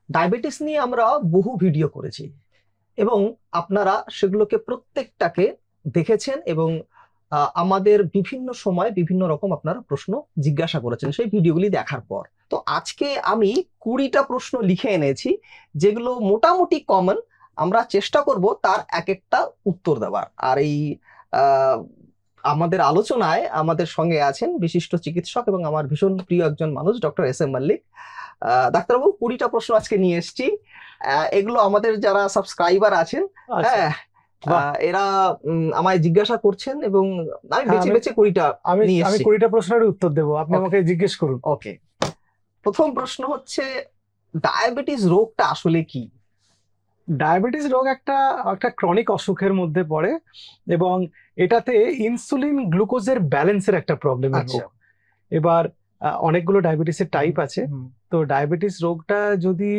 Diabetes নিয়ে আমরা বহু ভিডিও করেছি এবং আপনারা সেগুলোকে প্রত্যেকটাকে দেখেছেন এবং আমাদের বিভিন্ন সময় বিভিন্ন রকম আপনারা প্রশ্ন জিজ্ঞাসা করেছেন সেই ভিডিওগুলি দেখার পর। তো আজকে আমি 20টা প্রশ্ন লিখে এনেছি যেগুলো মোটামুটি কমন, আমরা চেষ্টা করব তার এক একটা উত্তর দেওয়ার। আর এই আমাদের আলোচনায় আমাদের সঙ্গে আছেন বিশিষ্ট চিকিৎসক এবং আমার ভীষণ প্রিয় একজন মানুষ, ডক্টর এস.এম. মল্লিক। ডাক্তারবাবু, 20টা প্রশ্ন আজকে নিয়ে এসেছি। এগুলো আমাদের যারা সাবস্ক্রাইবার আছেন, হ্যাঁ, এরা আমায় জিজ্ঞাসা করছেন এবং আমি বেছে বেছে 20টা নিয়ে এসেছি। 20টা প্রশ্নের উত্তর দেবো, আপনি আমাকে জিজ্ঞেস করুন। ওকে, প্রথম প্রশ্ন হচ্ছে ডায়াবেটিস রোগটা আসলে কি? ডায়াবেটিস রোগ একটা ক্রনিক অসুখের মধ্যে পড়ে এবং এটাতে ইনসুলিন গ্লুকোজের ব্যালেন্সের একটা প্রবলেম আছে। এবার অনেকগুলো ডায়াবেটিসের টাইপ আছে। তো ডায়াবেটিস রোগটা যদি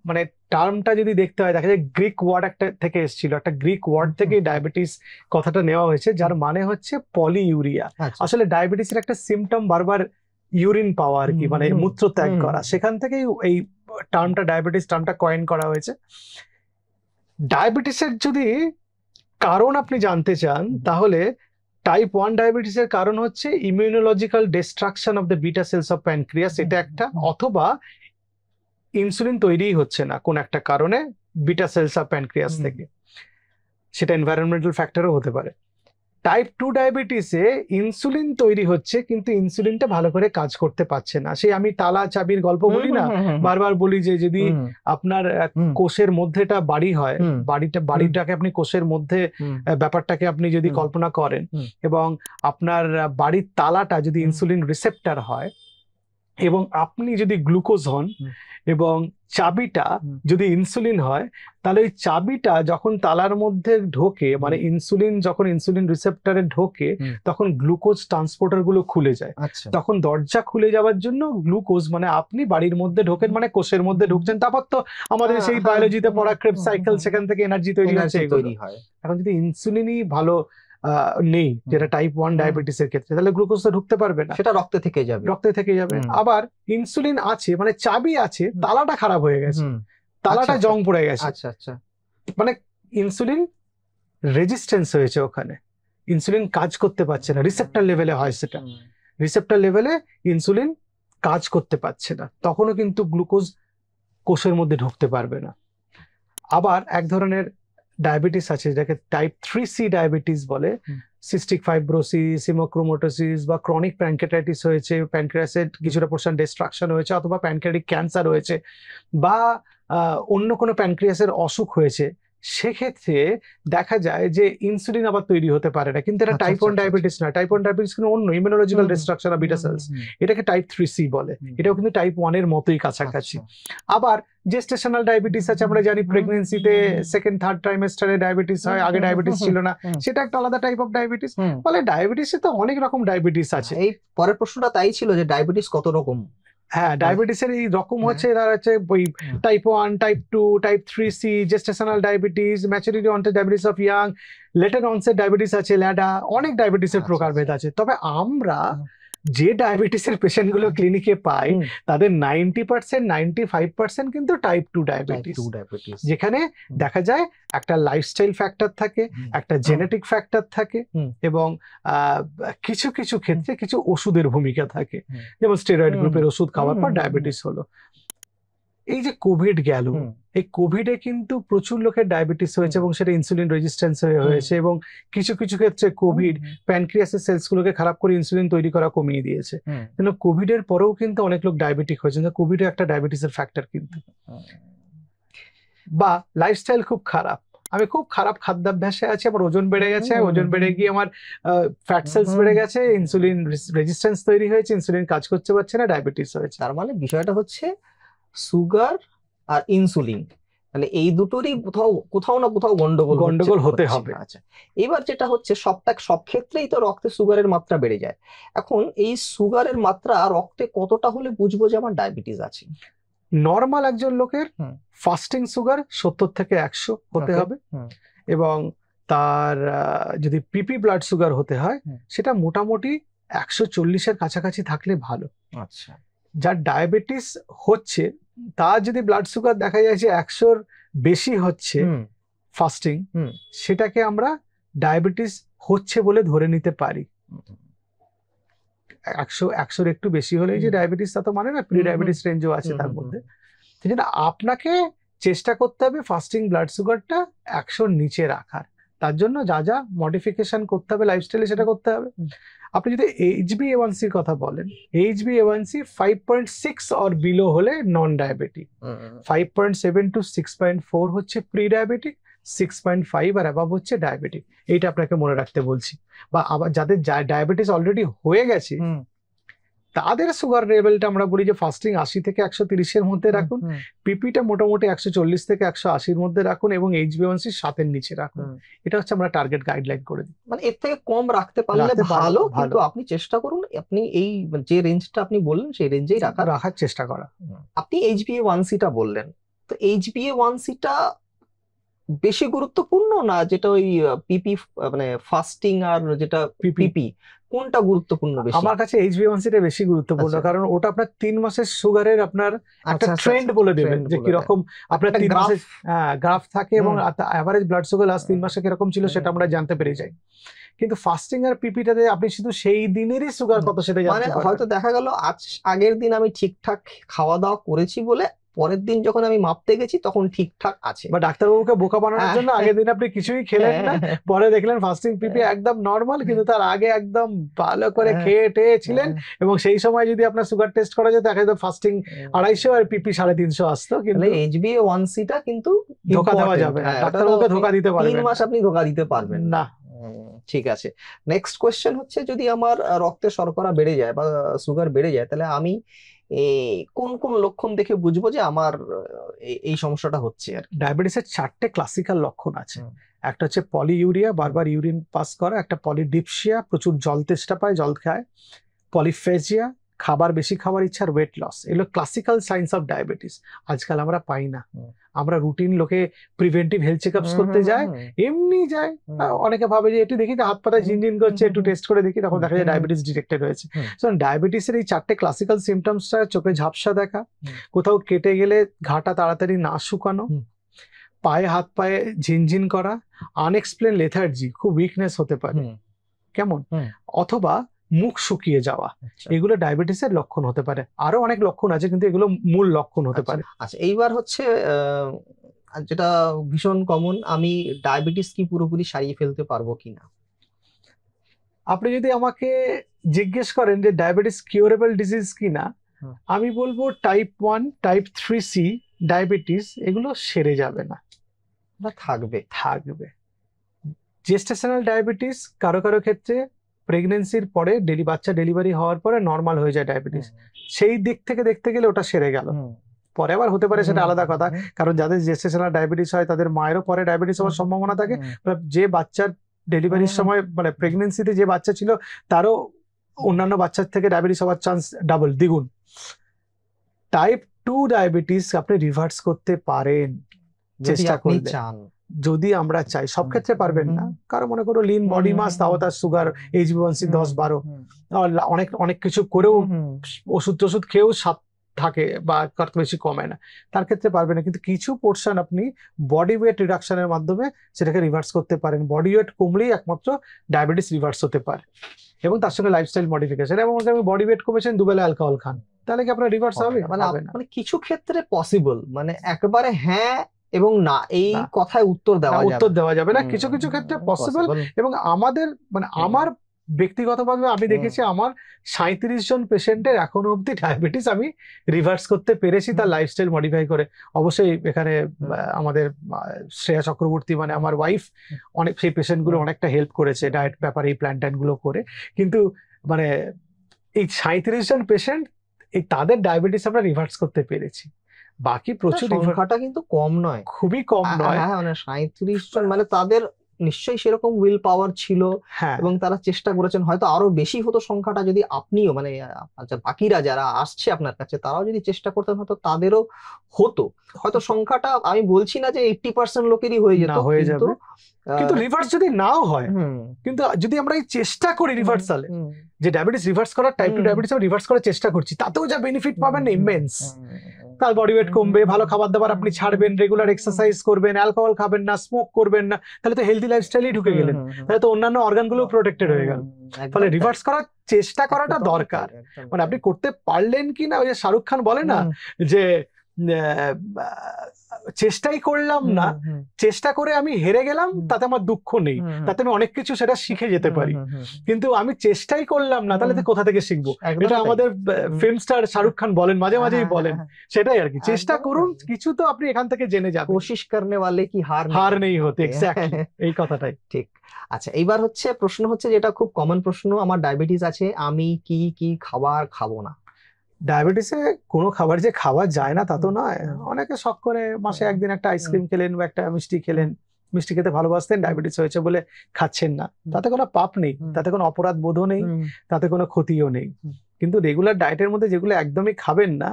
মানে টার্মটা যদি দেখতে হয়, দেখা যায় গ্রিক ওয়ার্ড একটা থেকে এসেছিল, একটা গ্রিক ওয়ার্ড থেকে ডায়াবেটিস কথাটা নেওয়া হয়েছে, যার মানে হচ্ছে পলিইউরিয়া। আসলে ডায়াবেটিসের একটা সিমটম বারবার ইউরিন পাওয়া আর কি, মানে মূত্র ত্যাগ করা, সেখান থেকেই এই টার্মটা ডায়াবেটিস টার্মটা কয়েন করা হয়েছে। ডায়াবেটিসের যদি কারণ আপনি জানতে চান, তাহলে টাইপ 1 ডায়াবেটিসের কারণ হচ্ছে immunological destruction of the beta cells of pancreas, এটা একটা, অথবা ইনসুলিন তৈরিই হচ্ছে না কোন একটা কারণে বিটা সেলস অফ প্যানক্রিয়াস থেকে, সেটা এনভায়রনমেন্টাল ফ্যাক্টরও হতে পারে। টাইপ 2 ডায়াবেটিসে ইনসুলিন তৈরি হচ্ছে কিন্তু ইনসুলিনটা ভালো করে কাজ করতে পারছে না। সেই আমি তালা চাবির গল্প বলি না, বারবার বলি যে যদি আপনার কোষের মধ্যেটা বাড়ি হয়, বাড়িটাকে আপনি কোষের মধ্যে ব্যাপারটাকে আপনি যদি কল্পনা করেন, এবং আপনার বাড়ির তালাটা যদি ইনসুলিন রিসেপ্টর হয় এবং আপনি যদি গ্লুকোজ হন এবং চাবিটা যদি ইনসুলিন হয়, তাহলে ওই চাবিটা যখন তালার মধ্যে ঢোকে, মানে ইনসুলিন যখন ইনসুলিন রিসেপ্টরে ঢোকে, তখন গ্লুকোজ ট্রান্সপোর্টার গুলো খুলে যায়। তখন দরজা খুলে যাওয়ার জন্য গ্লুকোজ, মানে আপনি বাড়ির মধ্যে ঢোকেন মানে কোষের মধ্যে ঢুকছেন, তারপর তো আমাদের সেই বায়োলজিতে পড়া ক্রেবস সাইকেল, সেখান থেকে এনার্জি তৈরি হচ্ছে। এখন যদি ইনসুলিনই ভালো নেই, যেটা টাইপ 1 ডায়াবেটিসের ক্ষেত্রে, তাহলে গ্লুকোজ তো ঢুকতে পারবে না, সেটা রক্তে থেকে যাবে। আবার ইনসুলিন আছে, মানে চাবি আছে, তালাটা খারাপ হয়ে গেছে, তালাটা জং পড়ে গেছে, মানে ইনসুলিন রেজিস্ট্যান্স হয়েছে, ওখানে ইনসুলিন কাজ করতে পারছে না, রিসেপ্টর লেভেলে হয় সেটা, রিসেপ্টর লেভেলে ইনসুলিন কাজ করতে পারছে না, তখনও কিন্তু গ্লুকোজ কোষের মধ্যে ঢুকতে পারবে না। আবার এক ধরনের ডায়াবেটিস আছে যেটাকে টাইপ 3C ডায়াবেটিস বলে, সিস্টিক ফাইব্রোসিস, হিমোক্রোমোটোসিস বা ক্রনিক প্যানক্রিয়াটাইটিস হয়েছে, প্যানক্রিয়াসের কিছুটা পোর্শন ডিস্ট্রাকশন হয়েছে, অথবা প্যানক্রিয়াটিক ক্যান্সার হয়েছে, বা অন্য কোনো প্যানক্রিয়াসের অসুখ হয়েছে, সেক্ষেত্রে দেখা যায় যে ইনসুলিন আবার তৈরি হতে পারে না। কিন্তু এটা টাইপ 1 ডায়াবেটিস না, টাইপ 1 ডায়াবেটিস কিন্তু অন্য immunological destruction of beta cells, এটাকে টাইপ 3C বলে, এটাও কিন্তু টাইপ 1 এর মতোই কাছাকাছি। আবার জেস্টেশনাল ডায়াবেটিস আছে, আমরা জানি প্রেগন্যান্সিতে সেকেন্ড থার্ড ট্রাইমেস্টারে ডায়াবেটিস হয়, আগে ডায়াবেটিস ছিল না, সেটা একটা আলাদা টাইপ অফ ডায়াবেটিস। ফলে ডায়াবেটিসে তো অনেক রকম ডায়াবেটিস আছে। এই পরের প্রশ্নটা তাই ছিল যে ডায়াবেটিস কত রকম? হ্যাঁ, ডায়াবেটিসের এই রকম হচ্ছে, তার হচ্ছে ওই type 1, type 2, type 3C, gestational diabetes, maturity onset diabetes of young, letter onset diabetes আছে, ল্যাডা, অনেক ডায়াবেটিসের প্রকারভেদ আছে। তবে আমরা যে ডায়াবেটিসের পেশেন্ট গুলো ক্লিনিকে পাই, তাদের 90%, 95% কিন্তু টাইপ 2 ডায়াবেটিস, যেখানে দেখা যায় একটা লাইফস্টাইল ফ্যাক্টর থাকে, একটা জেনেটিক ফ্যাক্টর থাকে, এবং কিছু কিছু ক্ষেত্রে কিছু ওষুধের ভূমিকা থাকে, যেমন স্টেরয়েড গ্রুপের ওষুধ খাওয়ার পর ডায়াবেটিস হলো। এই যে কোভিড গেল, এই কোভিডে কিন্তু প্রচুর লোকের ডায়াবেটিস হয়েছে এবং সেটা ইনসুলিন রেজিস্ট্যান্স হয়েছে, এবং কিছু কিছু ক্ষেত্রে কোভিড প্যানক্রিয়াসের সেলস গুলোকে খারাপ করে ইনসুলিন তৈরি করা কমিয়ে দিয়েছে। কিন্তু কোভিড এর পরেও কিন্তু অনেক লোক ডায়াবেটিক হয়েছে, কোভিডও একটা ডায়াবেটিসের ফ্যাক্টর কিন্তু। বা লাইফস্টাইল খুব খারাপ, আমি খুব খারাপ খাদ্যাভ্যাসে আছি, আমার ওজন বেড়ে গেছে, ওজন বেড়ে গিয়ে আমার ফ্যাট সেলস বেড়ে গেছে, ইনসুলিন রেজিস্ট্যান্স তৈরি হয়েছে, ইনসুলিন কাজ করতে পারছে না, ডায়াবেটিস হয়েছে। তার মানে বিষয়টা হচ্ছে সুগার আর ইনসুলিন, মানে এই দুটোরই কোথাও না কোথাও গন্ডগোল হতে হবে। আচ্ছা, এবার যেটা হচ্ছে সব ক্ষেত্রেই তো রক্তে সুগারের মাত্রা বেড়ে যায়। এখন এই সুগারের মাত্রা রক্তে কতটা হলে বুঝবো যে আমার ডায়াবেটিস আছে? নর্মাল একজন লোকের ফাস্টিং সুগার 70 থেকে 100 হতে হবে, এবং তার যদি পিপি ব্লাড সুগার হতে হয়, সেটা মোটামুটি 140-এর কাছাকাছি থাকলে ভালো। আচ্ছা, যার ডায়াবেটিস হচ্ছে তার যদি ব্লাড সুগার দেখা যায় যে 100-র বেশি হচ্ছে ফাস্টিং, সেটাকে আমরা ডায়াবেটিস হচ্ছে বলে ধরে নিতে পারি। 100-র একটু বেশি হলেই যে ডায়াবেটিস তা তো মানে না, প্রি ডায়াবেটিস রেঞ্জও আছে তার মধ্যে। সেই জন্য আপনাকে চেষ্টা করতে হবে ফাস্টিং ব্লাড সুগারটা 100-র নিচে রাখার। তার জন্য যা যা মডিফিকেশন করতে হবে লাইফস্টাইলে সেটা করতে হবে। আপনি যদি HbA1c-র কথা বলেন, HbA1c 5.6 অর বিলো হলে নন ডায়াবেটিক, 5.7 to 6.4 হচ্ছে প্রি ডায়াবেটিক, 6.5 আর অ্যাবাভ হচ্ছে ডায়াবেটিক। এইটা আপনাকে মনে রাখতে বলছি। বা আবার যাদের ডায়াবেটিস অলরেডি হয়ে গেছে তাদের সুগার লেভেলটা আমরা বলি যে ফাস্টিং 80 থেকে 130-এর মধ্যে রাখুন, পিপিটা মোটামুটি 140 থেকে 180-র মধ্যে রাখুন এবং HbA1c 7-এর নিচে রাখুন। এটা হচ্ছে আমরা টার্গেট গাইডলাইন করে দিই। মানে এর থেকে কম রাখতে পারলে ভালো, কিন্তু আপনি চেষ্টা করুন আপনি এই যে রেঞ্জটা আপনি বললেন সেই রেঞ্জেই রাখার চেষ্টা করা। আপনি HbA1c-টা বললেন, তো HbA1c-টা বেশি গুরুত্বপূর্ণ না যেটা ওই পিপি মানে ফাস্টিং আর যেটা পিপি, কোনটা গুরুত্বপূর্ণ বেশি? আমার কাছে HbA1c-টা বেশি গুরুত্বপূর্ণ, কারণ ওটা আপনার 3 মাসের সুগারের আপনার একটা ট্রেন্ড বলে দেবেন যে কিরকম আপনার 3 মাসের গ্রাফ থাকে এবং অ্যাভারেজ ব্লাড সুগার লাস্ট 3 মাসে কিরকম ছিল সেটা আমরা জানতে পেরে যাই। কিন্তু ফাস্টিং আর পিপিটাতে আপনি শুধু সেই দিনেরই সুগার কত সেটা জানতে পারবেন। মানে হয়তো দেখা গেল আগের দিন আমি ঠিকঠাক খাওয়া দাওয়া করেছি বলে পরের দিন যখন আমি মাপতে গেছি তখন ঠিকঠাক আছে, বা ডাক্তারবাবুকে বোকা বানানোর জন্য আগের দিন আপনি কিছুই খেলেন না, পরে দেখলেন ফাস্টিং পিপি একদম নরমাল, কিন্তু তার আগে একদম ভালো করে খেয়ে টেয়েছিলেন এবং সেই সময় যদি আপনার সুগার টেস্ট করা যেত দেখা যেত ফাস্টিং 250 আর পিপি 350 আসতো। কিন্তু HbA1c-টা কিন্তু ধোকা দেওয়া যাবে না, ডাক্তারবাবুকে ধোকা দিতে পারবেন 3 মাস আপনি ধোকা দিতে পারবেন না। ঠিক আছে, নেক্সট কোয়েশ্চেন হচ্ছে যদি আমার রক্তে শর্করা বেড়ে যায় বা সুগার বেড়ে যায় তাহলে আমি কোন কোন লক্ষণ দেখে বুঝবো যে আমার এই সমস্যাটা হচ্ছে? আর ডায়াবেটিসের 4টে ক্লাসিক্যাল লক্ষণ আছে। একটা হচ্ছে পলিইউরিয়া, বারবার ইউরিন পাস করা, একটা পলিডিপসিয়া, প্রচুর জল তেষ্টা পায়, জল খায়, পলিফেজিয়া, খাবার বেশি খাবার ইচ্ছা, আর ওয়েট লস। এগুলো ক্লাসিক্যাল সাইন্স অফ ডায়াবেটিস। আজকাল আমরা পাই না, আমরা রুটিন লোকে প্রিভেন্টিভ হেলথ চেকআপস করতে যায়, এমনি যায়, অনেকে ভাবে যে একটু দেখি হাত পাতায় ঝিনঝিন করছে একটু টেস্ট করে দেখি, তখন দেখা যায় ডায়াবেটিস ডিটেক্টেড হয়েছে। সো ডায়াবেটিসের এই 4টে ক্লাসিক্যাল সিমটমসটা চোখে ঝাপসা দেখা, কোথাও কেটে গেলে ঘাটা তাড়াতাড়ি না শুকানো, পায়ে হাত পায়ে ঝিনঝিন করা, আনএক্সপ্লেন লেথার্জি, খুব উইকনেস হতে পারে কেমন, অথবা মুখ শুকিয়ে যাওয়া, এগুলো ডায়াবেটিসের লক্ষণ হতে পারে। আরো অনেক লক্ষণ আছে কিন্তু এগুলো মূল লক্ষণ হতে পারে। আচ্ছা, এইবার হচ্ছে যেটা ভীষণ কমন, আমি ডায়াবেটিস কি পুরোপুরি সারিয়ে ফেলতে পারবো কিনা? আপনি যদি আমাকে জিজ্ঞেস করেন যে ডায়াবেটিস কিউরেবল ডিজিজ কিনা, আমি বলবো টাইপ 1, টাইপ 3C ডায়াবেটিস এগুলো সেরে যাবে না, থাকবে। জেস্টেশনাল ডায়াবেটিস কারো কারো ক্ষেত্রে প্রেগনেন্সির পরে বাচ্চা ডেলিভারি হওয়ার পরে নর্মাল হয়ে যায় ডায়াবেটিস, সেই দিক থেকে দেখতে গেলে ওটা সেরে গেল। পরে আবার হতে পারে সেটা আলাদা কথা, কারণ যাদের জেস্টেশনাল ডায়াবেটিস হয় তাদের মায়েরও পরে ডায়াবেটিস হওয়ার সম্ভাবনা থাকে। যে বাচ্চার ডেলিভারির সময় মানে প্রেগনেন্সিতে যে বাচ্চা ছিল তারও অন্যান্য বাচ্চার থেকে ডায়াবেটিস হওয়ার চান্স ডাবল, দ্বিগুণ। টাইপ 2 ডায়াবেটিস আপনি রিভার্স করতে পারেন চেষ্টা করলে, যদি আমরা চাই। সব ক্ষেত্রে পারবেন না, কারো মনে করো লিন বডি মাস, তাও তার সুগার HbA1c 10-12, অনেক কিছু করেও ওষুধ খেয়েও 7 থাকে বা কত বেশি কমে না, তার ক্ষেত্রে পারবে না। কিন্তু কিছু পোর্শন আপনি বডি ওয়েট রিডাকশনের মাধ্যমে সেটাকে রিভার্স করতে পারেন। বডি ওয়েট কমলেই একমাত্র ডায়াবেটিস রিভার্স হতে পারে, এবং তার সঙ্গে লাইফস্টাইল মডিফিকেশন। এবং আমি বডি ওয়েট কমেছেন, 2 বেলা অ্যালকোহল খান, তাহলে কি আপনার রিভার্স হবে? মানে কিছু ক্ষেত্রে পসিবল, মানে একবারে হ্যাঁ এবং না এই কথায় উত্তর দেওয়া যাবে না। কিছু কিছু ক্ষেত্রে পসিবল। এবং আমাদের মানে আমার ব্যক্তিগতভাবে আমি দেখেছি আমার 37 জন পেশেন্টের এখনো অব্দি ডায়াবেটিস আমি রিভার্স করতে পেরেছি তার লাইফস্টাইল মডিফাই করে। অবশ্যই এখানে আমাদের শ্রেয়া চক্রবর্তী মানে আমার ওয়াইফ অনেক সেই পেশেন্টগুলো অনেকটা হেল্প করেছে ডায়েট ব্যাপারে, এই প্ল্যান ট্যান গুলো করে। কিন্তু মানে এই 37 জন পেশেন্ট এই তাদের ডায়াবেটিস আমরা রিভার্স করতে পেরেছি। বাকি প্রচুর সংখ্যাটা কিন্তু কম নয়, খুবই কম নয়। হ্যাঁ, মানে 37 জন মানে তাদের নিশ্চয়ই সেরকম উইল পাওয়ার ছিল এবং তারা চেষ্টা করেছেন। হয়তো আরো বেশি হতো সংখ্যাটা যদি আপনিও মানে বাকিরা যারা আসছে আপনার কাছে তারাও যদি চেষ্টা করতেন হয়তো তাদেরও হতো। হয়তো সংখ্যাটা আমি বলছি না যে 80% লোকেরই হয়ে যেত, কিন্তু রিভার্স যদি নাও হয়, কিন্তু যদি আমরা এই চেষ্টা করি রিভার্সালে, যে ডায়াবেটিস রিভার্স করার টাইপ 2 ডায়াবেটিস রিভার্স করার চেষ্টা করছি, তাতেও যা বেনিফিট পাবেন ইমেন্স। তার বডি ওয়েট কমবে, ভালো খাবার দাবার আপনি ছাড়বেন, রেগুলার এক্সারসাইজ করবেন, অ্যালকোহল খাবেন না, স্মোক করবেন না, তাহলে তো হেলদি লাইফস্টাইলেই ঢুকে গেলেন, তাহলে তো অন্যান্য অর্গানগুলো প্রোটেক্টেড হয়ে গেল। ফলে রিভার্স করার চেষ্টা করাটা দরকার। মানে আপনি করতে পারলেন কি না, ওই যে শাহরুখ খান বলে না যে চেষ্টাই করলাম না, চেষ্টা করে আমি হেরে গেলাম, তাতে আমার দুঃখ নেই, তাতে আমি অনেক কিছু সেটা শিখে যেতে পারি, কিন্তু আমি চেষ্টাই করলাম না, তাহলে তো কোথা থেকে শিখবো? এটা আমাদের ফিল্ম স্টার শাহরুখ খান বলেন, মাঝে মাঝেই বলেন, সেটাই আর কি। চেষ্টা করুন, কিছু তো আপনি এখান থেকে জেনে যাবেন। কোশিশ করনে ওয়ালে কি হার নেই হতে, এক্স্যাক্টলি এই কথাটাই ঠিক। আচ্ছা, এইবার হচ্ছে প্রশ্ন হচ্ছে, যেটা খুব কমন প্রশ্ন, আমার ডায়াবেটিস আছে, আমি কি কি খাবার খাবো না? ডায়াবেটিসে কোনো খাবার যে খাওয়া যায় না তা তো নয়। অনেকে শখ করে মাসে একদিন একটা আইসক্রিম খেলেন বা একটা মিষ্টি খেলেন, মিষ্টি খেতে ভালোবাসতেন, ডায়াবেটিস হয়েছে বলে খাচ্ছেন না, তাতে কোনো পাপ নেই, তাতে কোনো অপরাধ বোধও নেই, তাতে কোনো ক্ষতিও নেই। কিন্তু রেগুলার ডায়েটের মধ্যে যেগুলো একদমই খাবেন না,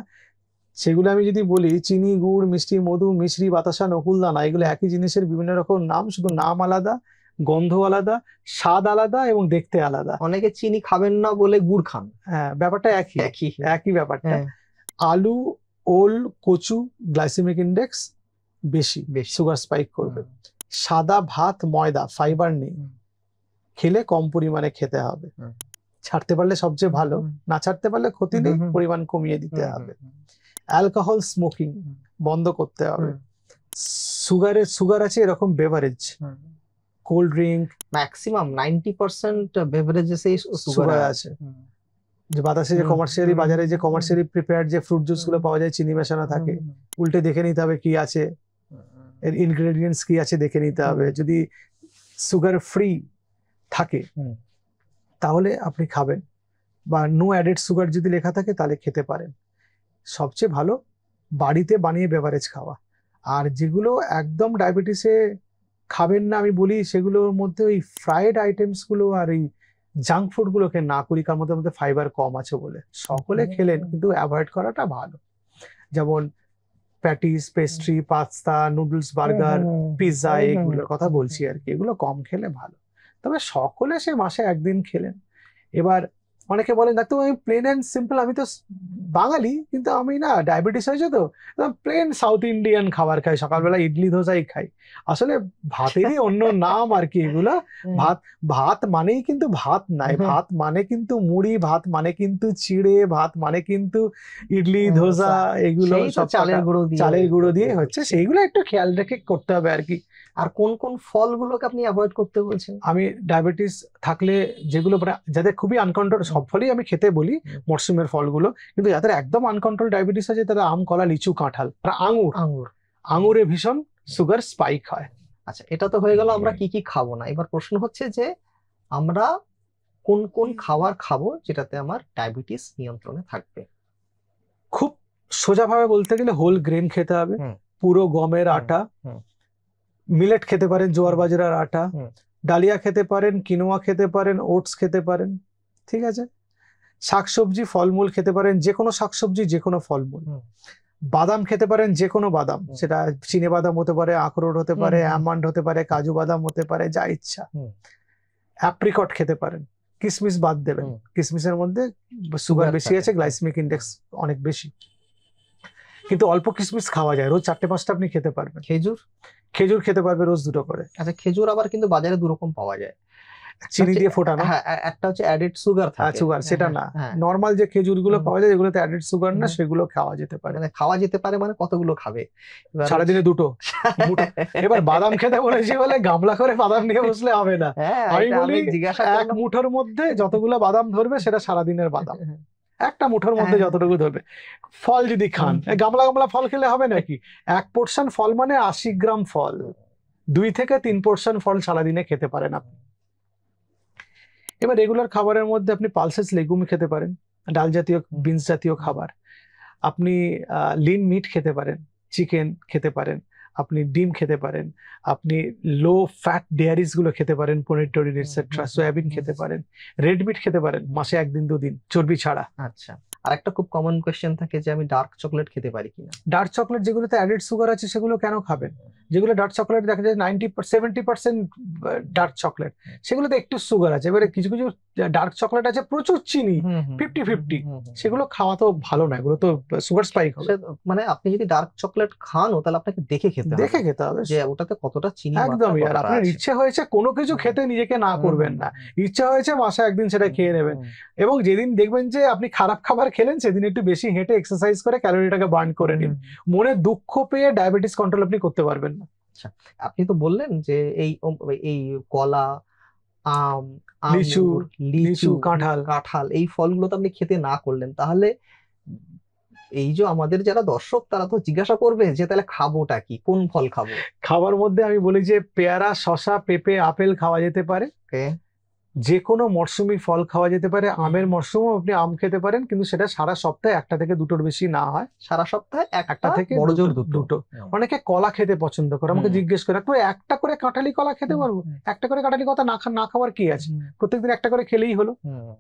সেগুলো আমি যদি বলি, চিনি, গুড়, মিষ্টি, মধু, মিশ্রি, বাতাসা, নকুলদানা, এগুলো একই জিনিসের বিভিন্ন রকম নাম, শুধু নাম আলাদা, গন্ধ আলাদা, স্বাদ আলাদা এবং দেখতে আলাদা। অনেকে চিনি খাবেন না বলে গুড় খান। হ্যাঁ, ব্যাপারটা একই ব্যাপারটা। হ্যাঁ। আলু, ওল, কচু, গ্লাইসেমিক ইন্ডেক্স বেশি, সুগার স্পাইক করবে। সাদা ভাত, ময়দা, ফাইবার নেই, খেলে কম পরিমাণে খেতে হবে। ছাড়তে পারলে সবচেয়ে ভালো, না ছাড়তে পারলে ক্ষতি নেই, পরিমাণ কমিয়ে দিতে হবে। অ্যালকোহল, স্মোকিং বন্ধ করতে হবে। সুগার আছে এরকম বেভারেজ, কোল্ড ড্রিঙ্ক, ম্যাক্সিমাম 90% বেভারেজেসে সুগার আছে। যে বাতাসে যে কমার্শিয়ালি, বাজারে যে কমার্শিয়ালি প্রিপেয়ার্ড যে ফ্রুট জুস গুলো পাওয়া যায়, চিনি মেশানো থাকে, উল্টে দেখে নিতে হবে কি আছে, এর ইনগ্রেডিয়েন্টস কি আছে দেখে নিতে হবে। যদি সুগার ফ্রি থাকে তাহলে আপনি খাবেন, বা নো অ্যাডেড সুগার যদি লেখা থাকে তাহলে খেতে পারেন। সবচেয়ে ভালো বাড়িতে বানিয়ে বেভারেজ খাওয়া। আর যেগুলো একদম ডায়াবেটিসে খাবেন না আমি বলি, সেগুলোর মধ্যে ওই ফ্রাইড আইটেমস গুলো আর এই জাঙ্ক ফুড গুলোকে না করি, কারণ মধ্যে ফাইবার কম আছে বলে। সকলে খেলেন, কিন্তু অ্যাভয়েড করাটা ভালো। যেমন patties, pastry, pasta, noodles, burger, pizza, এগুলোর কথা বলছি আর কি, এগুলো কম খেলে ভালো। তবে সকলে সে মাসে একদিন খেলেন। এবার অনেকে বলেন, ডাক্তার আমি প্লেন অ্যান্ড সিম্পল, আমি তো বাঙালি, কিন্তু আমি না ডায়াবেটিস হয়েছে তো প্লেন সাউথ ইন্ডিয়ান খাবার খাই, সকালবেলা ইডলি ধোসাই খাই। আসলে ভাতেরই অন্য নাম আর কি এগুলো। ভাত মানেই কিন্তু ভাত নাই, ভাত মানে কিন্তু মুড়ি, ভাত মানে কিন্তু চিড়ে, ভাত মানে কিন্তু ইডলি ধোসা, এগুলো সব চালের গুঁড়ো দিয়ে হচ্ছে। সেইগুলো একটু খেয়াল রেখে করতে হবে আর কি। আর কোন কোন ফলগুলোকে আপনি অ্যাভয়েড করতে বলছেন? আমি ডায়াবেটিস থাকলে যেগুলো যাদের খুবই আনকন্ট্রোল, সব ফলই আমি খেতে বলি, মরসুমের ফলগুলো, কিন্তু যাদের একদম আনকন্ট্রোল ডায়াবেটিস আছে, তারা আম, কলা, লিচু, কাঁঠাল, আঙুরে ভীষণ সুগার স্পাইক হয়। আচ্ছা, এটা তো হয়ে গেল আমরা কি কি খাবো না। এবার প্রশ্ন হচ্ছে যে আমরা কোন কোন খাবার খাবো যেটাতে আমার ডায়াবেটিস নিয়ন্ত্রণে থাকবে। খুব সোজাভাবে বলতে গেলে হোল গ্রেন খেতে হবে, পুরো গমের আটা, মিলেট খেতে পারেন, জোয়ার বাজরার আটা, ডালিয়া খেতে পারেন, কিনোয়া খেতে পারেন, ওটস খেতে পারেন, ঠিক আছে। শাকসবজি, ফলমূল খেতে পারেন, যে কোনো শাকসবজি, যে কোনো ফলমূল। বাদাম খেতে পারেন, যে কোনো বাদাম, সেটা চিনে বাদাম হতে পারে, আখরোট হতে পারে, আমন্ড হতে পারে, কাজু বাদাম হতে পারে, যা ইচ্ছা। অ্যাপ্রিকট খেতে পারেন, কিশমিশ বাদ দেবেন, কিশমিশের মধ্যে সুগার বেশি আছে, গ্লাইসেমিক ইন্ডেক্স অনেক বেশি। কিন্তু অল্প কিশমিশ খাওয়া যায়, রোজ 4-5টা আপনি খেতে পারবেন। খেজুর খেতে পারবে রোজ 2টো করে। আচ্ছা, খেজুর আবার কিন্তু বাজারে দুরকম পাওয়া যায়, চিনি দিয়ে ফোটানো। হ্যাঁ, একটা হচ্ছে অ্যাডেড সুগার থাকে, সুগার সেটা না, নরমাল যে খেজুর গুলো পাওয়া যায় যেগুলোতে অ্যাডেড সুগার না, সেগুলো খাওয়া যেতে পারে। মানে খাওয়া যেতে পারে মানে কতগুলো খাবে? সারাদিনে 2টো। এবার বাদাম খেতে বলেছি বলে গামলা করে বাদাম নিয়ে বসলে হবে না। আমি বলি এক মুঠোর মধ্যে যতগুলো বাদাম ধরবে সেটা সারাদিনের বাদাম, একটা মুঠোর মধ্যে যতটুকু ধরবে। ফল যদি খান, গামলা গামলা ফল খেলে হবে নাকি? 1 পোর্শন ফল মানে 80 গ্রাম ফল, 2 থেকে 3 পোর্শন ফল সারাদিনে খেতে পারেন আপনি। এবার রেগুলার খাবারের মধ্যে আপনি পালসেস লেগুম খেতে পারেন, ডাল জাতীয়, বিনস জাতীয় খাবার। আপনি লিন মিট খেতে পারেন, চিকেন খেতে পারেন, আপনি ডিম খেতে পারেন, আপনি লো ফ্যাট ডেয়ারিজ গুলো খেতে পারেন, পনির টনির এটসেট্রা, সয়াবিন খেতে পারেন, রেড মিট খেতে পারেন মাসে 1 দিন 2 দিন চর্বি ছাড়া। আচ্ছা, আর একটা খুব কমন কোশ্চেন থাকে যে আমি ডার্ক চকলেট খেতে পারি কিনা। ডার্ক চকলেট যেগুলোতে অ্যাডেড সুগার আছে সেগুলো কেন খাবেন? যেগুলো ডার্ক চকলেট দেখা যায় 70% ডার্ক চকলেট, সেগুলোতে একটু সুগার আছে। এবারে কিছু কিছু ডার্ক চকলেট আছে প্রচুর চিনি, 50-50, সেগুলো খাওয়া তো ভালো না, এগুলো তো সুগার স্পাইক হবে। মানে আপনি যদি ডার্ক চকলেট খানও তাহলে আপনাকে দেখে খেতে হবে, দেখে খেতে হবে যে ওটাতে কতটা চিনি মাত্রা একদমই। আর কতটা আপনার আছে। ইচ্ছে হয়েছে কোনো কিছু খেতে নিজেকে না করবেন না, ইচ্ছা হয়েছে মাসে একদিন সেটা খেয়ে নেবেন। এবং যেদিন দেখবেন যে আপনি খারাপ খাবার খেলেন সেদিন একটু বেশি হেঁটে এক্সারসাইজ করে ক্যালোরিটাকে বার্ন করে নিন। মনে দুঃখ পেয়ে ডায়াবেটিস কন্ট্রোল আপনি করতে পারবেন না। আপনি তো বললেন যে এই কলা, আম, লিচু, আঙ্গুর, লিচু, কাঁঠাল, কাঁঠাল এই ফলগুলো তো আপনি খেতে না করলেন, তাহলে এই যে আমাদের যারা দর্শক তারা তো জিজ্ঞাসা করবে যে তাহলে খাবোটা কি, কোন ফল খাবো? খাবার মধ্যে আমি বলি যে পেয়ারা, শসা, পেঁপে, আপেল খাওয়া যেতে পারে। যে কোনো মরশুমি ফল খাওয়া যেতে পারে। আমের মরশুমও আপনি আম খেতে পারেন, কিন্তু সেটা সারা সপ্তাহে একটা থেকে দুটোর বেশি না হয়। সারা সপ্তাহে একটা থেকে বড় জোর দুটো। অনেকে কলা খেতে পছন্দ করে, আমাকে জিজ্ঞেস করে একটু একটা করে কাঁঠালি কলা খেতে পারবো? একটা করে কাঁঠালি কলা না খাওয়ার কি আছে, প্রত্যেকদিন একটা করে খেলেই হলো।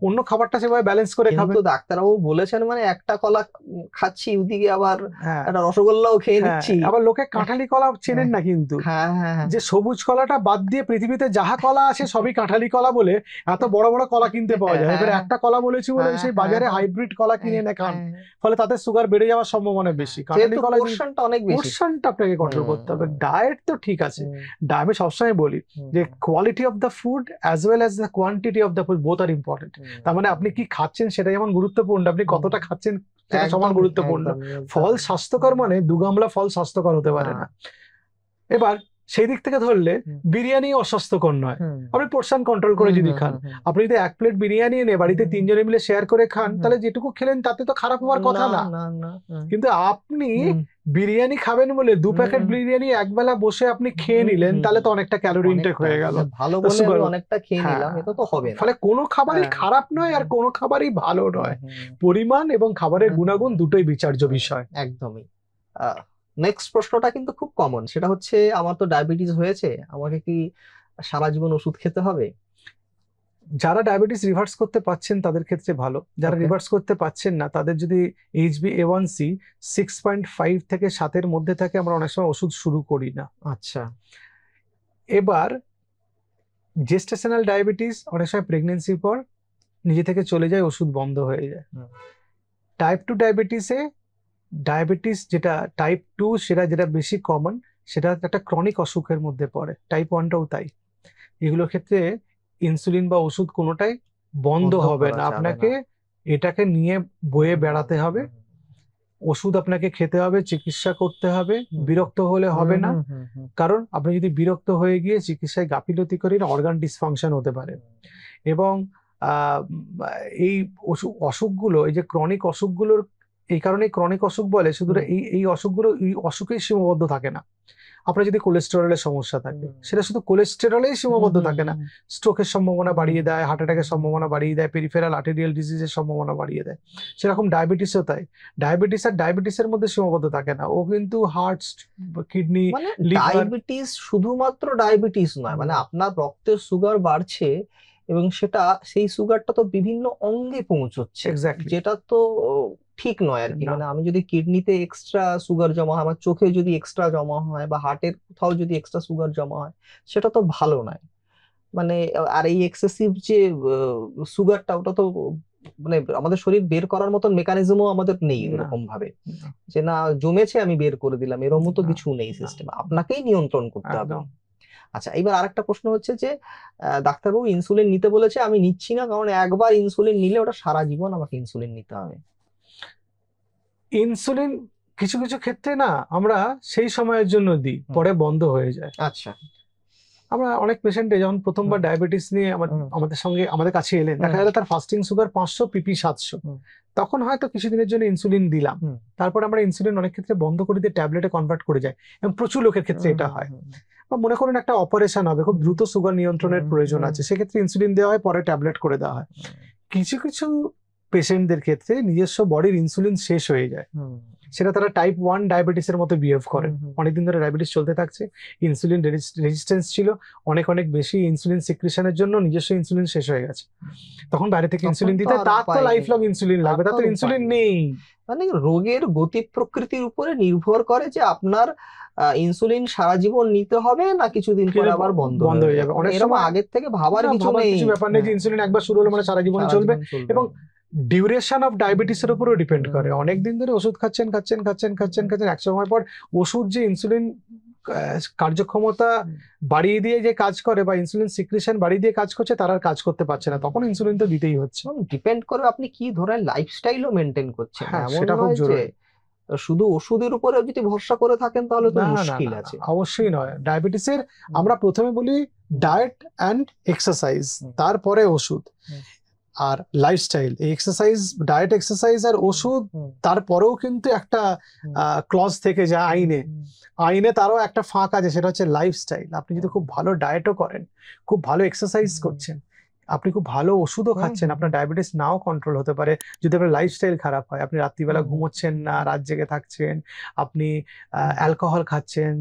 অন্য খাবারটা সেভাবে ব্যালেন্স করে খাবে। কিন্তু ডাক্তারবাবু বলেছেন মানে একটা কলা খাচ্ছি ওদিকে আবার একটা রসগোল্লাও খেয়ে নিচ্ছি। আবার লোকে কাঁঠালি কলা চেনেন না কিন্তু, যে সবুজ কলাটা বাদ দিয়ে পৃথিবীতে যাহা কলা আছে সবই কাঁঠালি কলা বলে এত বড় বড় কলা কিনতে পাওয়া যায়। এবারে একটা কলা বলেছি বলে সেই বাজারে হাইব্রিড কলা কিনে এনে খান, ফলে তাতে সুগার বেড়ে যাওয়ার সম্ভাবনা বেশি। কাঁঠালি কলা পোরশনটা অনেক বেশি, পোরশনটা আপনাকে কন্ট্রোল করতে হবে। ডায়েট তো ঠিক আছে, আমি সবসময় বলি যে quality of the food as well as the quantity of the food both আর ইম্পর্টেন্ট। তার মানে আপনি কি খাচ্ছেন সেটা যেমন গুরুত্বপূর্ণ, আপনি কতটা খাচ্ছেন সেটা সমান গুরুত্বপূর্ণ। ফল স্বাস্থ্যকর মানে দুগামলা ফল স্বাস্থ্যকর হতে পারে না। এবার সেই দিক থেকে ধরলে বিরিয়ানি অস্বাস্থ্যকর নয়, আপনি পোরশন কন্ট্রোল করে যদি খান। আপনি যদি 1 প্লেট বিরিয়ানি এনে বাড়িতে 3 জনে মিলে শেয়ার করে খান, তাহলে যেটুকু খেলেন তাতে তো খারাপ হওয়ার কথা না। কিন্তু আপনি বিরিয়ানি খাবেন বলে 2 প্যাকেট বিরিয়ানি একবেলা বসে আপনি খেয়ে নিলেন, তাহলে তো অনেকটা ক্যালোরি ইনটেক হয়ে গেল। ভালো বলে আমি অনেকটা খেয়ে নিলাম, এটা তো হবে না। ফলে কোনো খাবারই খারাপ নয় আর কোনো খাবারই ভালো নয়। পরিমাণ এবং খাবারের গুণাগুণ দুটোই বিচার্য বিষয়। একদমই। নেক্সট প্রশ্নটা কিন্তু খুব কমন, সেটা হচ্ছে আমার তো ডায়াবেটিস হয়েছে, আমাকে কি সারা জীবন ওষুধ খেতে হবে? যারা ডায়াবেটিস রিভার্স করতে পাচ্ছেন তাদের ক্ষেত্রে ভালো, যারা রিভার্স করতে পাচ্ছেন না তাদের যদি HbA1c 6.5 থেকে 7 মধ্যে থাকে আমরা অনেক সময় ওষুধ শুরু করি না। আচ্ছা, এবার জেস্টেশনাল ডায়াবেটিস অনেক সময় প্রেগনেন্সির পর নিজে থেকে চলে যায়, ওষুধ বন্ধ হয়ে যায়। টাইপ 2 ডায়াবেটিসে ডায়াবেটিস যেটা টাইপ 2 সেটা যেটা বেশি কমন, সেটা একটা ক্রনিক অসুখের মধ্যে পড়ে। টাইপ 1টাও তাই। এগুলোর ক্ষেত্রে ইনসুলিন বা ওষুধ কোনোটাই বন্ধ হবে না, আপনাকে এটাকে নিয়ে বয়ে বেড়াতে হবে। ওষুধ আপনাকে খেতে হবে, চিকিৎসা করতে হবে, বিরক্ত হলে হবে না। কারণ আপনি যদি বিরক্ত হয়ে গিয়ে চিকিৎসায় গাফিলতি করেন অর্গান ডিসফাংশন হতে পারে। এবং এই অসুখগুলো, এই যে ক্রনিক অসুখগুলোর, এই কারণে ক্রনিক অসুখ বলে, শুধু এই অসুখগুলো এই অসুখেই সীমাবদ্ধ থাকে না। আপনার যদি কোলেস্টেরলের সমস্যা থাকে সেটা শুধু কোলেস্টেরলেই সীমাবদ্ধ থাকে না, স্ট্রোকের সম্ভাবনা বাড়িয়ে দেয়, হার্ট অ্যাটাকের সম্ভাবনা বাড়িয়ে দেয়, পেরিফেরাল আর্টেরিয়াল ডিজিজের সম্ভাবনা বাড়িয়ে দেয়। সেরকম ডায়াবেটিসও তাই। ডায়াবেটিস আর ডায়াবেটিসের মধ্যে সীমাবদ্ধ থাকে না, ও কিন্তু হার্ট, কিডনি, ডায়াবেটিস শুধুমাত্র ডায়াবেটিস নয়, মানে আপনার রক্তের সুগার বাড়ছে এবং সেটা সেই সুগারটা তো বিভিন্ন অঙ্গে পৌঁছচ্ছে, যেটা তো ঠিক নয় আর কি। মানে আমি যদি কিডনিতে এক্সট্রা সুগার জমা হয়, আমার চোখে যদি এক্সট্রা জমা হয়, বা হার্টের কোথাও যদি এক্সট্রা সুগার জমা হয়, সেটা তো ভালো নয়। মানে আর এই এক্সেসিভ যে সুগারটা, ওটা তো মানে আমাদের শরীর বের করার মতন মেকানিজমও আমাদের নেই এরকম ভাবে, যে না জমেছে আমি বের করে দিলাম, এরকম তো কিছু নেই সিস্টেম, আপনাকেই নিয়ন্ত্রণ করতে হবে। আচ্ছা, এবার আরেকটা প্রশ্ন হচ্ছে যে ডাক্তারবাবু ইনসুলিন নিতে বলেছে, আমি নিচ্ছি না, কারণ একবার ইনসুলিন নিলে ওটা সারা জীবন আমাকে ইনসুলিন নিতে হবে। ইনসুলিন কিছু কিছু ক্ষেত্রে না আমরা সেই সময়ের জন্য দিই, পরে বন্ধ হয়ে যায়। আচ্ছা, আমরা অনেক পেশেন্টে যখন প্রথমবার ডায়াবেটিস নিয়ে আমাদের কাছে এলেন, দেখা গেল তার ফাস্টিং সুগার 500, পিপি 700, তখন হয়তো কিছুদিনের জন্য ইনসুলিন দিলাম, তারপর আমরা ইনসুলিন অনেক ক্ষেত্রে বন্ধ করে দিয়ে ট্যাবলেটে কনভার্ট করে যায়, এবং প্রচুর লোকের ক্ষেত্রে এটা হয়। বা মনে করুন একটা অপারেশন হবে, খুব দ্রুত সুগার নিয়ন্ত্রণের প্রয়োজন আছে, সেক্ষেত্রে ইনসুলিন দেওয়া হয়, পরে ট্যাবলেট করে দেওয়া হয়। কিছু কিছু পেশেন্টদের ক্ষেত্রে নিজস্ব বডির ইনসুলিন শেষ হয়ে যায়, সেটা তারা টাইপ 1 ডায়াবেটিসের মতো বিহেভ করে। অনেকদিন ধরে ডায়াবেটিস চলতে থাকছে, ইনসুলিন রেজিস্ট্যান্স ছিল, অনেক বেশি ইনসুলিন সিক্রিশনের জন্য নিজস্ব ইনসুলিন শেষ হয়ে গেছে, তখন বাইরে থেকে তখন ইনসুলিন তো দিতে, আর তার তো উপায় লাইফ নেই। লং ইনসুলিন লাগবে, তার তো তার তো ইনসুলিন উপায় নেই। মানে রোগের গতি প্রকৃতির উপরে নির্ভর করে যে আপনার ইনসুলিন সারা জীবন নিতে হবে না কিছুদিন পরে কিন্তু আবার বন্ধ বন্ধ হয়ে হয়ে যাবে। যাবে। অনেক এরকম সময় আগের থেকে ভাবার না, কিছু ভাবার নেই। কিছু ব্যাপার নেই যে ইনসুলিন একবার শুরু হলো মানে সারা জীবনে সারা চলবে। জীবন চলবে। এবং ডিউরেশন অফ ডায়াবেটিসের উপরও ডিপেন্ড করে। অনেকদিন ধরে ওষুধ খাচ্ছেন, এক সময় পর ওষুধ যে ইনসুলিন কার্যক্ষমতা বাড়িয়ে দিয়ে যে কাজ করে বা ইনসুলিন সিক্রিশন বাড়িয়ে দিয়ে কাজ করছে, তারা আর কাজ করতে পারছে না, তখন ইনসুলিন তো দিতেই হচ্ছে। ডিপেন্ড করে আপনি কি ধরনের লাইফস্টাইলও মেনটেন করছেন। হ্যাঁ, এমন সেটা খুব নয় যে জরুরি। শুধু ওষুধের উপরে যদি ভরসা করে থাকেন তাহলে তো না না মুশকিল না, আছে। অবশ্যই নয়। ডায়াবেটিসের আমরা প্রথমে বলি ডায়েট অ্যান্ড এক্সারসাইজ, তারপরে ওষুধ আর লাইফস্টাইল। এই এক্সারসাইজ, ডায়েট, এক্সারসাইজ আর ওষুধ, তারপরেও কিন্তু একটা ক্লজ থেকে যায় আইনে তারও একটা ফাঁক আছে, সেটা হচ্ছে লাইফস্টাইল। আপনি যদি খুব ভালো ডায়েটও করেন, খুব ভালো এক্সারসাইজ করছেন, আপনি খুব ভালো ওষুধও খাচ্ছেন, আপনার ডায়াবেটিস নাও কন্ট্রোল হতে পারে যদি আপনার লাইফস্টাইল খারাপ হয়। আপনি রাত্রিবেলা ঘুমোচ্ছেন না, রাত জেগে থাকছেন, আপনি অ্যালকোহল খাচ্ছেন,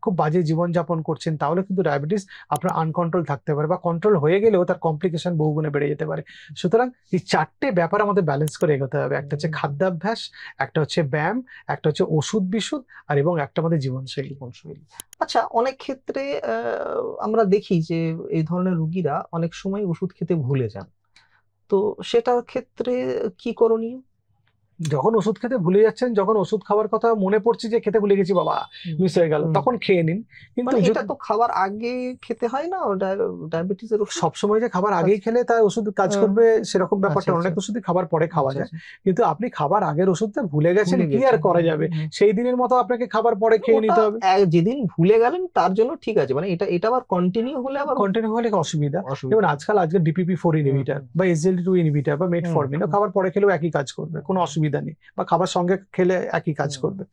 খুব বাজে জীবনযাপন করছেন, তাহলে কিন্তু ডায়াবেটিস আপনার আনকন্ট্রোল থাকতে পারে, বা কন্ট্রোল হয়ে গেলেও তার কমপ্লিকেশন বহুগুণে বেড়ে যেতে পারে। সুতরাং এই চারটে ব্যাপার আমাদের ব্যালেন্স করে এগোতে হবে। একটা হচ্ছে খাদ্যাভ্যাস, একটা হচ্ছে ব্যায়াম, একটা হচ্ছে ওষুধ বিশুদ্ধ, আর এবং একটা আমাদের জীবনশৈলী। আচ্ছা, অনেক ক্ষেত্রে আমরা দেখি যে এই ধরনের রোগীরা অনেক সময় ওষুধ খেতে ভুলে যান, তো সেটার ক্ষেত্রে কি করণীয়? যখন ওষুধ খেতে ভুলে যাচ্ছেন, যখন ওষুধ খাওয়ার কথা মনে পড়ছে যে খেতে ভুলে গেছি বাবা, মিস হয়ে গেল, তখন খেয়ে নিন। কিন্তু মানে এটা তো খাবার আগে খেতে হয় না ডায়াবেটিসের ওষুধ? সবসময় যে খাবার আগেই খেলে তার ওষুধ কাজ করবে সেরকম ব্যাপারটা, আচ্ছা, অনেক আচ্ছা। ওষুধই খাবার পরে খাওয়া আচ্ছা, যায়। আচ্ছা। কিন্তু আপনি খাবার আগের ওষুধটা ভুলে গেছেন, ভুলে কি আর করা যাবে? সেই দিনের মতো আপনাকে খাবার পরে খেয়ে নিতে হবে। যেদিন ভুলে গেলেন তার জন্য ঠিক আছে, মানে এটা আবার কন্টিনিউ হলে আবার কন্টিনিউ হলে অসুবিধা। যেমন আজকে DPP-4 ইনহিবিটর বা SGLT2 ইনহিবিটর বা মেটফরমিন খাবার পরে খেলেও একই কাজ করবে, কোনো অসুবিধা নেই, বা খাবার সঙ্গে খেলে একই কাজ করবে।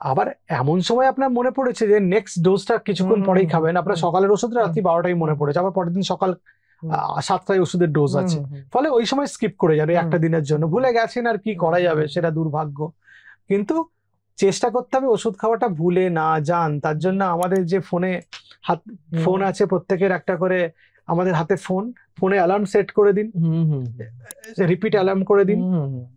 আবার এমন সময় আপনার মনে পড়েছে যে নেক্সট ডোজটা কিছুক্ষণ পরেই খাবেন, আপনার সকালের ওষুধটা রাত্রি 12টায় মনে পড়েছে, আবার পরের দিন সকাল 7টায় ওষুধের ডোজ আছে, ফলে ওই সময় স্কিপ করে যাবে একটা দিনের জন্য। ভুলে গেছেন, আর কি করা যাবে, সেটা দুর্ভাগ্য। কিন্তু চেষ্টা করতে হবে ওষুধ খাওয়াটা ভুলে না যান। তার জন্য আমাদের যে ফোন আছে, প্রত্যেকের একটা করে আমাদের হাতে ফোনে অ্যালার্ম সেট করে দিন, রিপিট অ্যালার্ম করে দিন,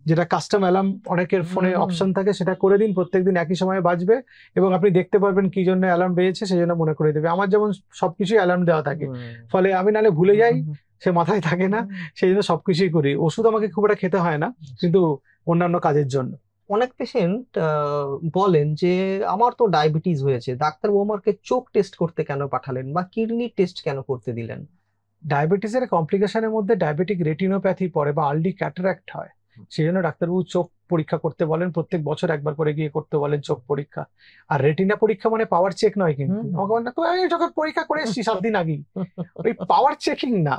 যেটা কাস্টম অ্যালার্ম অনেকের ফোনে অপশন থাকে, সেটা করে দিন। প্রত্যেকদিন একই সময়ে বাজবে এবং আপনি দেখতে পারবেন কি জন্য অ্যালার্ম বেজেছে, সেই জন্য মনে করে দেবে। আমার যেমন সবকিছুই অ্যালার্ম দেওয়া থাকে, ফলে আমি নালে ভুলে যাই, সে মাথায় থাকে না, সেই জন্য সবকিছুই করি। ওষুধ আমাকে খুব একটা খেতে হয় না, কিন্তু অন্যান্য কাজের জন্য। অনেক পেশেন্ট বলেন যে আমার তো ডায়াবেটিস হয়েছে, ডাক্তারবাবু আমাকে চোখ টেস্ট করতে কেন পাঠালেন বা কিডনি টেস্ট কেন করতে দিলেন? ডায়াবেটিসের কমপ্লিকেশনের মধ্যে ডায়াবেটিক রেটিনোপ্যাথি পড়ে বা আর্লি ক্যাটারাক্ট হয়, সেই জন্য ডাক্তারবাবু চোখ পরীক্ষা করতে বলেন, প্রত্যেক বছর একবার করে গিয়ে করতে বলেন চোখ পরীক্ষা। আর রেটিনা পরীক্ষা মানে পাওয়ার চেক নয়, কিন্তু আমি চোখের পরীক্ষা করে এসেছি 7 দিন আগেই, ওই পাওয়ার চেকিং না।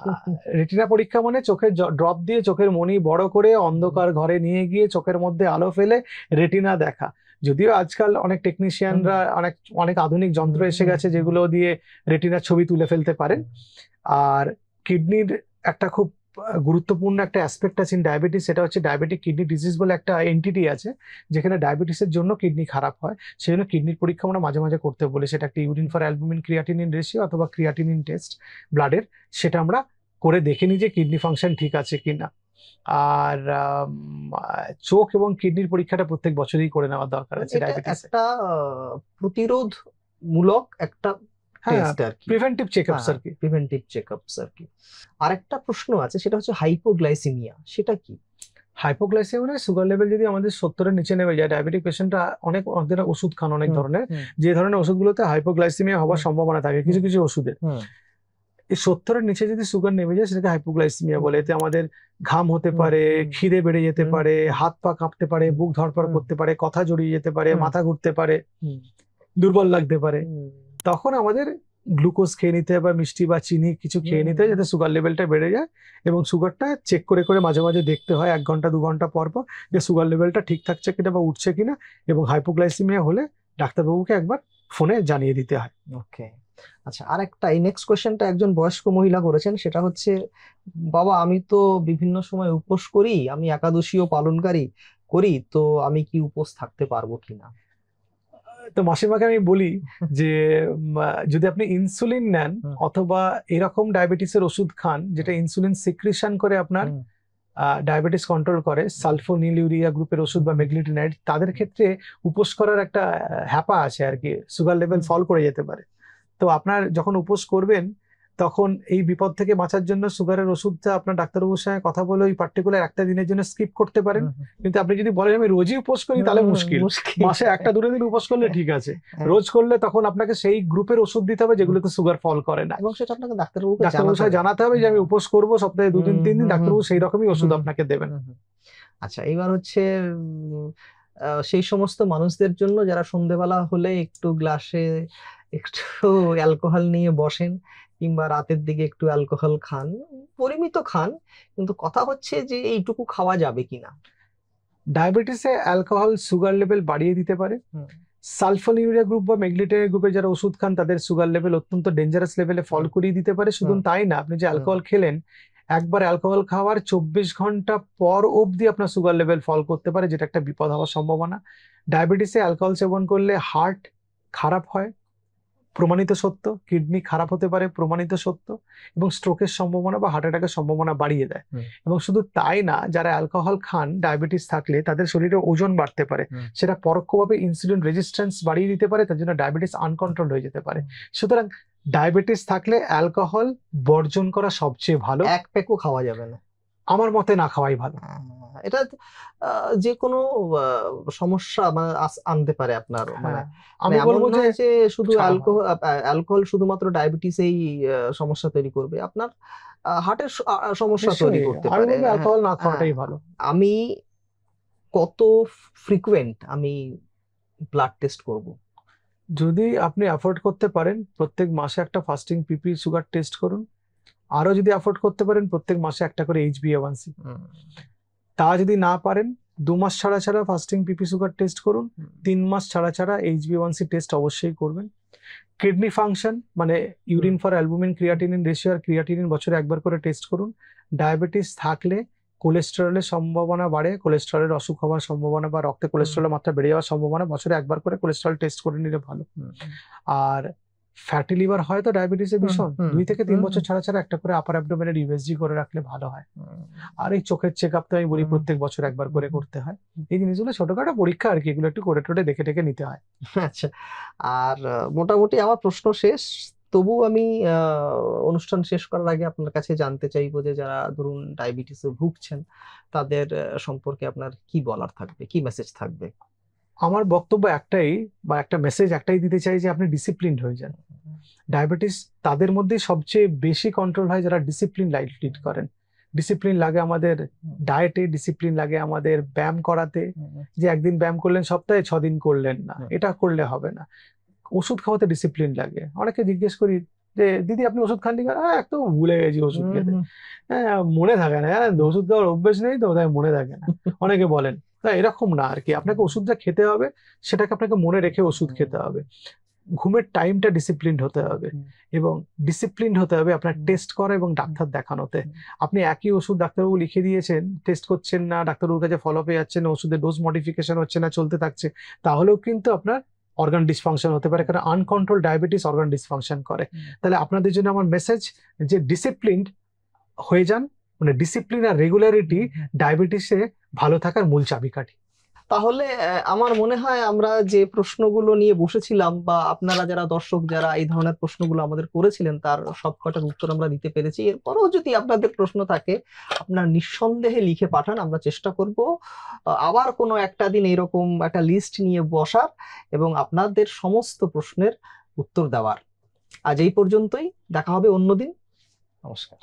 রেটিনা পরীক্ষা মানে চোখের ড্রপ দিয়ে চোখের মনি বড় করে অন্ধকার ঘরে নিয়ে গিয়ে চোখের মধ্যে আলো ফেলে রেটিনা দেখা। যদিও আজকাল অনেক টেকনিশিয়ানরা অনেক আধুনিক যন্ত্র এসে গেছে যেগুলো দিয়ে রেটিনার ছবি তুলে ফেলতে পারেন। আর কিডনির একটা খুব গুরুত্বপূর্ণ একটা অ্যাসপেক্ট আছে ইন ডায়াবেটিস, সেটা হচ্ছে ডায়াবেটিক কিডনি ডিজিজ বলে একটা এন্টিটি আছে, যেখানে ডায়াবেটিসের জন্য কিডনি খারাপ হয়, সেই জন্য কিডনির পরীক্ষা আমরা মাঝে মাঝে করতে বলি। সেটা একটা urine for albumin creatinine ratio অথবা ক্রিয়াটিনিন টেস্ট ব্লাডের, সেটা আমরা করে দেখে নিই যে কিডনি ফাংশন ঠিক আছে কিনা। আর চোখ এবং কিডনির পরীক্ষাটা প্রত্যেক বছরই করে নেওয়ার দরকার আছে ডায়াবেটিস। একটা প্রতিরোধমূলক একটা টেস্ট আর কি, প্রিভেন্টিভ চেকআপস আর কি। প্রিভেন্টিভ চেকআপস আর কি। আরেকটা প্রশ্ন আছে, সেটা হচ্ছে হাইপোগ্লাইসেমিয়া, সেটা কি? হাইপোগ্লাইসেমিয়া মানে সুগার লেভেল যদি আমাদের 70-এর নিচে নেমে যায়, ডায়াবেটিক পেশেন্টরা অনেক ওষুধ খান, অনেক ধরনের, যে ধরনের ওষুধগুলোতে হাইপোগ্লাইসেমিয়া হওয়ার সম্ভাবনা থাকে, কিছু কিছু ওষুধের। এই 70-এর নিচে যদি সুগার নেমে যায়, সেটাকে হাইপোগ্লাইসেমিয়া বলে। এতে আমাদের ঘাম হতে পারে, খিদে বেড়ে যেতে পারে, হাত পা কাঁপতে পারে, বুক ধড়ফড় করতে পারে, কথা জড়িয়ে যেতে পারে, মাথা ঘুরতে পারে, দুর্বল লাগতে পারে। তখন আমাদের গ্লুকোজ খেয়ে নিতে হয় বা মিষ্টি বা চিনি কিছু খেয়ে নিতে হয়, যাতে সুগার লেভেলটা বেড়ে যায়। এবং সুগারটা চেক করে করে মাঝে মাঝে দেখতে হয় 1 ঘন্টা 2 ঘন্টা পর পর, যে সুগার লেভেলটা ঠিক থাকছে কিনা বা উঠছে কিনা। এবং হাইপোগ্লাইসেমিয়া হলে ডাক্তারবাবুকে একবার ফোনে জানিয়ে দিতে হয়। ওকে, আচ্ছা, আরেকটা, এই নেক্সট কোয়েশ্চেনটা একজন বয়স্ক মহিলা করেছেন, সেটা হচ্ছে, বাবা আমি তো বিভিন্ন সময় উপোস করি, আমি একাদশীও পালনকারী, করি, তো আমি কি উপোস থাকতে পারবো কিনা? তো মাসিমাকে আমি বলি যে যদি আপনি ইনসুলিন নেন হুম। অথবা এরকম ডায়াবেটিসের ওষুধ খান যেটা ইনসুলিন সিক্রিশন করে আপনার ডায়াবেটিস কন্ট্রোল করে, সালফোনিলুরিয়া গ্রুপের ওষুধ বা মেগলিটিনাইড, তাদের ক্ষেত্রে উপোস করার একটা হ্যাপা আছে আর কি, সুগার লেভেল ফল করে যেতে পারে। তো আপনার যখন উপোস করবেন তখন এই বিপদ থেকে বাঁচার জন্য সুগারের ওষুধটা আপনার ডাক্তারবাবুর সঙ্গে কথা বলে ওই পার্টিকুলার একটা দিনের জন্য স্কিপ করতে পারেন। কিন্তু আপনি যদি বলেন আমি রোজই উপোস করি তাহলে মুশকিল, মাসে একটা দুটো দিন উপোস করলে ঠিক আছে, রোজ করলে তখন আপনাকে সেই গ্রুপের ওষুধ দিতে হবে যেগুলোতে সুগার ফল করে না, এবং সেটা আপনাকে ডাক্তারবাবুকে ডাক্তারবাবুর সাথে জানাতে হবে যে আমি উপোস করবো সপ্তাহে 2 দিন 3 দিন, ডাক্তারবাবু সেই রকমই ওষুধ আপনাকে দেবেন। আচ্ছা, এবার হচ্ছে সেই সমস্ত মানুষদের জন্য যারা সন্ধ্যেবেলা হলে একটু গ্লাসে একটু অ্যালকোহল নিয়ে বসেন, কিংবা রাতের দিকে একটু অ্যালকোহল খান, পরিমিত খান, কিন্তু কথা হচ্ছে যে এইটুকু খাওয়া যাবে কিনা? ডায়াবেটিসে অ্যালকোহল সুগার লেভেল বাড়িয়ে দিতে পারে। সালফোনিউরিয়া গ্রুপ বা মেগলিটিনাইড গ্রুপের যারা ওষুধ খান তাদের সুগার লেভেল অত্যন্ত ডেঞ্জারাস লেভেলে ফল করিয়ে দিতে পারে। শুধু তাই না, আপনি যে অ্যালকোহল খেলেন, একবার অ্যালকোহল খাওয়ার 24 ঘন্টা পর অবধি আপনার সুগার লেভেল ফল করতে পারে, যেটা একটা বিপদ হওয়ার সম্ভাবনা। ডায়াবেটিসে অ্যালকোহল সেবন করলে হার্ট খারাপ হয়, প্রমাণিত সত্য, কিডনি খারাপ হতে পারে, প্রমাণিত সত্য, এবং স্ট্রোকের সম্ভাবনা বা হার্ট অ্যাটাকের সম্ভাবনা বাড়িয়ে দেয়। এবং শুধু তাই না, যারা অ্যালকোহল খান ডায়াবেটিস থাকলে তাদের শরীরে ওজন বাড়তে পারে, সেটা পরোক্ষভাবে ইনসুলিন রেজিস্ট্যান্স বাড়িয়ে দিতে পারে, তার জন্য ডায়াবেটিস আনকন্ট্রোল হয়ে যেতে পারে। সুতরাং ডায়াবেটিস থাকলে অ্যালকোহল বর্জন করা সবচেয়ে ভালো, এক প্যাকও খাওয়া যাবে না আমার মতে না খাওয়াই ভালো। এটা যে কোনো সমস্যা আনতে পারে আপনার, মানে আমি বলবো যে শুধু অ্যালকোহল শুধুমাত্র ডায়াবেটিসেই সমস্যা তৈরি করবে, আপনার হার্টের সমস্যা তৈরি করতে পারে। অ্যালকোহল না খাওয়াটাই ভালো। আমি কত ফ্রিকুয়েন্ট আমি ব্লাড টেস্ট করব? যদি আপনি অ্যাফোর্ড করতে পারেন প্রত্যেক মাসে একটা ফাস্টিং পিপি সুগার টেস্ট করুন, আরো যদি অ্যাফোর্ড করতে পারেন প্রত্যেক মাসে একটা করে HbA1c। তা যদি না পারেন 2 মাস ছাড়া ছাড়া ফাস্টিং পিপি সুগার টেস্ট করুন, 3 মাস ছাড়া ছাড়া HbA1c টেস্ট অবশ্যই করবেন। কিডনি ফাংশন মানে urine for albumin creatinine ratio আর ক্রিয়াটিনিন বছরে একবার করে টেস্ট করুন। ডায়াবেটিস থাকলে কোলেস্টেরলের সম্ভাবনা বাড়ে, কোলেস্টেরলের অসুখ হওয়ার সম্ভাবনা বা রক্তে কোলেস্টেরলের মাত্রা বেড়ে যাওয়ার সম্ভাবনা, বছরে একবার করে কোলেস্টেরল টেস্ট করে নিলে ভালো। আর ফ্যাটি লিভার হয় তো ডায়াবেটিসের ভীষণ, 2 থেকে 3 বছর ছাড়া ছাড়া একটা করে আপার অ্যাবডোমেনের USG করে রাখলে ভালো হয়। আর এই চোখের চেক আপ তো আমি বলি প্রত্যেক বছর একবার করে করতে হয়। এই জিনিসগুলো ছোটখাটো পরীক্ষা আর কি, এগুলো একটু করে টোটে দেখে টেকে নিতে হয়। আচ্ছা, আর মোটামুটি আমার প্রশ্ন শেষ। তবু আমি অনুষ্ঠান শেষ করার আগে আপনার কাছে জানতে চাইবো যে যারা ধরুন ডায়াবেটিসে ভুগছেন তাদের সম্পর্কে আপনার কি বলার থাকবে, কি মেসেজ থাকবে? আমার বক্তব্য একটাই বা একটা মেসেজ একটাই দিতে চাই যে আপনি ডিসিপ্লিনড হয়ে যান। ডায়াবেটিস তাদের মধ্যে সবচেয়ে বেশি কন্ট্রোল হয় যারা ডিসিপ্লিন লাইফ লিড করেন। ডিসিপ্লিন লাগে আমাদের ডায়েটে, ডিসিপ্লিন লাগে আমাদের ব্যায়াম করাতে, যে একদিন ব্যায়াম করলেন সপ্তাহে 6 দিন করলেন না, এটা করলে হবে না। ওষুধ খাওয়াতে ডিসিপ্লিন লাগে। অনেকে জিজ্ঞেস করি যে দিদি আপনি ওষুধ খাননি? একটু ভুলে গেছি ওষুধ খেতে, মনে থাকে না, ওষুধ খাওয়ার অভ্যেস নেই তো তাই মনে থাকে না, অনেকে বলেন। এরকম না আর কি, আপনাকে ওষুধটা খেতে হবে, সেটাকে আপনাকে মনে রেখে ওষুধ খেতে হবে। ঘুমের টাইমটা ডিসিপ্লিন হতে হবে, এবং ডিসিপ্লিন হতে হবে আপনার টেস্ট করা এবং ডাক্তার দেখানোতে। আপনি একই ওষুধ ডাক্তারবাবু লিখে দিয়েছেন, টেস্ট করছেন না, ডাক্তারবাবুর কাছে ফলো আপ এ যাচ্ছেন না, ওষুধের ডোজ মডিফিকেশন হচ্ছে না, চলতে থাকছে, তাহলেও কিন্তু আপনার অর্গান ডিসফাংশন হতে পারে, কারণ আনকন্ট্রোল ডায়াবেটিস অর্গান ডিসফাংশন করে। তাহলে আপনাদের জন্য আমার মেসেজ যে ডিসিপ্লিনড হয়ে যান, মানে ডিসিপ্লিন আর রেগুলারিটি ডায়াবেটিসে ভালো থাকার মূল চাবিকাঠি। তাহলে আমার মনে হয় আমরা যে প্রশ্নগুলো নিয়ে বসেছিলাম বা আপনারা যারা দর্শক যারা এই ধরনের প্রশ্নগুলো আমাদের করেছিলেন তার সবকটার উত্তর আমরা দিতে পেরেছি। এরপরেও যদি আপনাদের প্রশ্ন থাকে আপনারা নিঃসন্দেহে লিখে পাঠান, আমরা চেষ্টা করব আবার কোনো একটা দিন এরকম একটা লিস্ট নিয়ে বসার এবং আপনাদের সমস্ত প্রশ্নের উত্তর দেওয়ার। আজ এই পর্যন্তই, দেখা হবে অন্যদিন। নমস্কার।